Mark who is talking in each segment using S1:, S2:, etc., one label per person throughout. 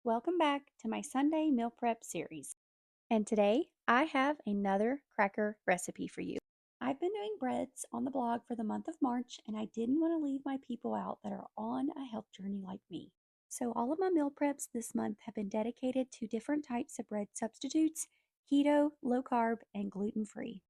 S1: Welcome back to my Sunday meal prep series. And today I have another cracker recipe for you. I've been doing breads on the blog for the month of March, and I didn't want to leave my people out that are on a health journey like me. So all of my meal preps this month have been dedicated to different types of bread substitutes: keto, low carb, and gluten free.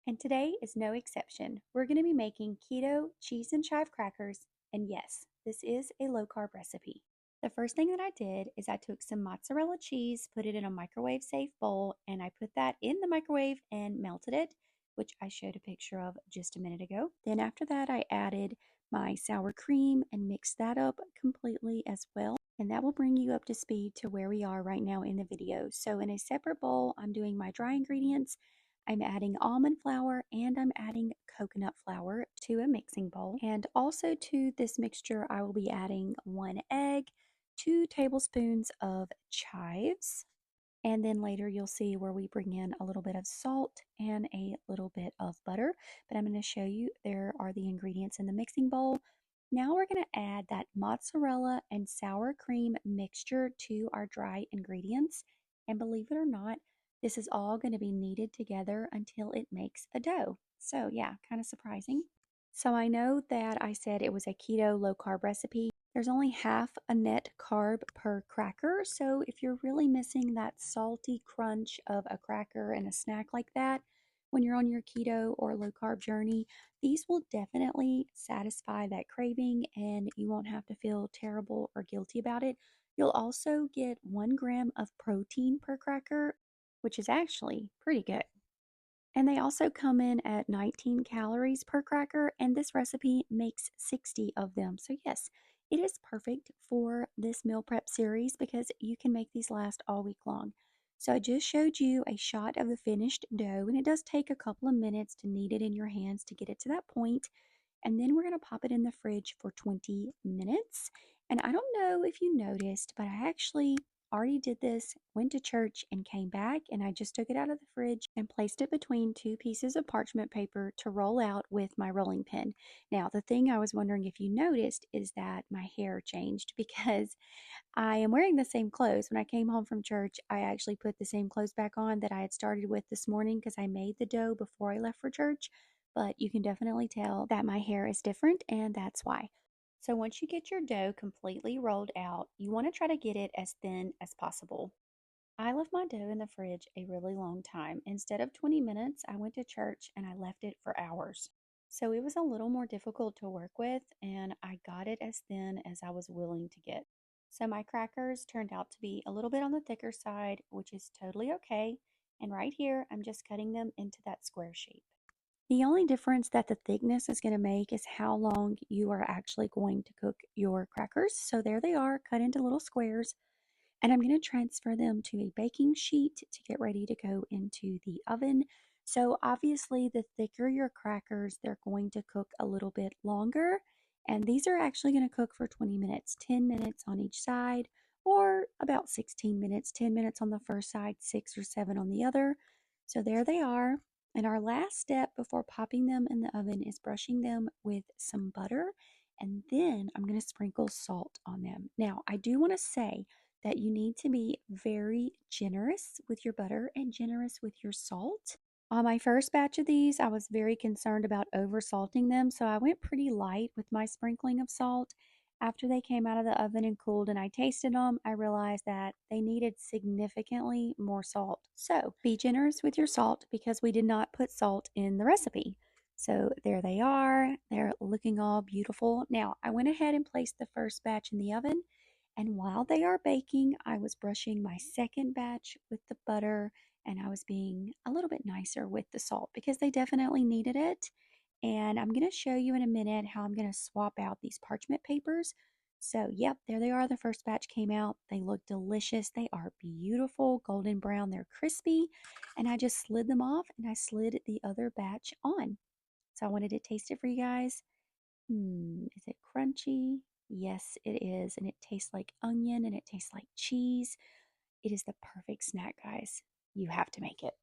S1: And today is no exception. We're going to be making keto cheese and chive crackers, and yes, this is a low carb recipe. The first thing that I did is I took some mozzarella cheese, put it in a microwave safe bowl, and I put that in the microwave and melted it, which I showed a picture of just a minute ago. Then after that, I added my sour cream and mixed that up completely as well. And that will bring you up to speed to where we are right now in the video. So in a separate bowl, I'm doing my dry ingredients. I'm adding almond flour and I'm adding coconut flour to a mixing bowl. And also to this mixture, I will be adding 1 egg, 2 tablespoons of chives, and then later you'll see where we bring in a little bit of salt and a little bit of butter. But I'm going to show you there are the ingredients in the mixing bowl. Now we're going to add that mozzarella and sour cream mixture to our dry ingredients. And believe it or not, this is all going to be kneaded together until it makes a dough. So yeah, kind of surprising. So I know that I said it was a keto low carb recipe. There's only half a net carb per cracker. So if you're really missing that salty crunch of a cracker and a snack like that, when you're on your keto or low carb journey, these will definitely satisfy that craving and you won't have to feel terrible or guilty about it. You'll also get 1 gram of protein per cracker, which is actually pretty good. And they also come in at 19 calories per cracker, and this recipe makes 60 of them. So, yes, it is perfect for this meal prep series because you can make these last all week long. So, I just showed you a shot of the finished dough, and it does take a couple of minutes to knead it in your hands to get it to that point. And then we're going to pop it in the fridge for 20 minutes. And I don't know if you noticed, but I actually already did this, went to church and came back, and I just took it out of the fridge and placed it between 2 pieces of parchment paper to roll out with my rolling pin. Now, the thing I was wondering if you noticed is that my hair changed because I am wearing the same clothes. When I came home from church, I actually put the same clothes back on that I had started with this morning because I made the dough before I left for church. But you can definitely tell that my hair is different, and that's why. So once you get your dough completely rolled out, you want to try to get it as thin as possible. I left my dough in the fridge a really long time. Instead of 20 minutes, I went to church and I left it for hours. So it was a little more difficult to work with, and I got it as thin as I was willing to get. So my crackers turned out to be a little bit on the thicker side, which is totally okay. And right here, I'm just cutting them into that square shape. The only difference that the thickness is going to make is how long you are actually going to cook your crackers. So there they are, cut into little squares. And I'm going to transfer them to a baking sheet to get ready to go into the oven. So obviously, the thicker your crackers, they're going to cook a little bit longer. And these are actually going to cook for 20 minutes, 10 minutes on each side, or about 16 minutes, 10 minutes on the first side, 6 or 7 on the other. So there they are. And our last step before popping them in the oven is brushing them with some butter. And then I'm going to sprinkle salt on them. Now, I do want to say that you need to be very generous with your butter and generous with your salt. On my first batch of these, I was very concerned about over salting them, so I went pretty light with my sprinkling of salt. After they came out of the oven and cooled and I tasted them, I realized that they needed significantly more salt. So be generous with your salt because we did not put salt in the recipe. So there they are. They're looking all beautiful. Now, I went ahead and placed the first batch in the oven. And while they are baking, I was brushing my second batch with the butter and I was being a little bit nicer with the salt because they definitely needed it. And I'm going to show you in a minute how I'm going to swap out these parchment papers. So, yep, there they are. The first batch came out. They look delicious. They are beautiful, golden brown. They're crispy. And I just slid them off and I slid the other batch on. So, I wanted to taste it for you guys. Is it crunchy? Yes, it is. And it tastes like onion and it tastes like cheese. It is the perfect snack, guys. You have to make it.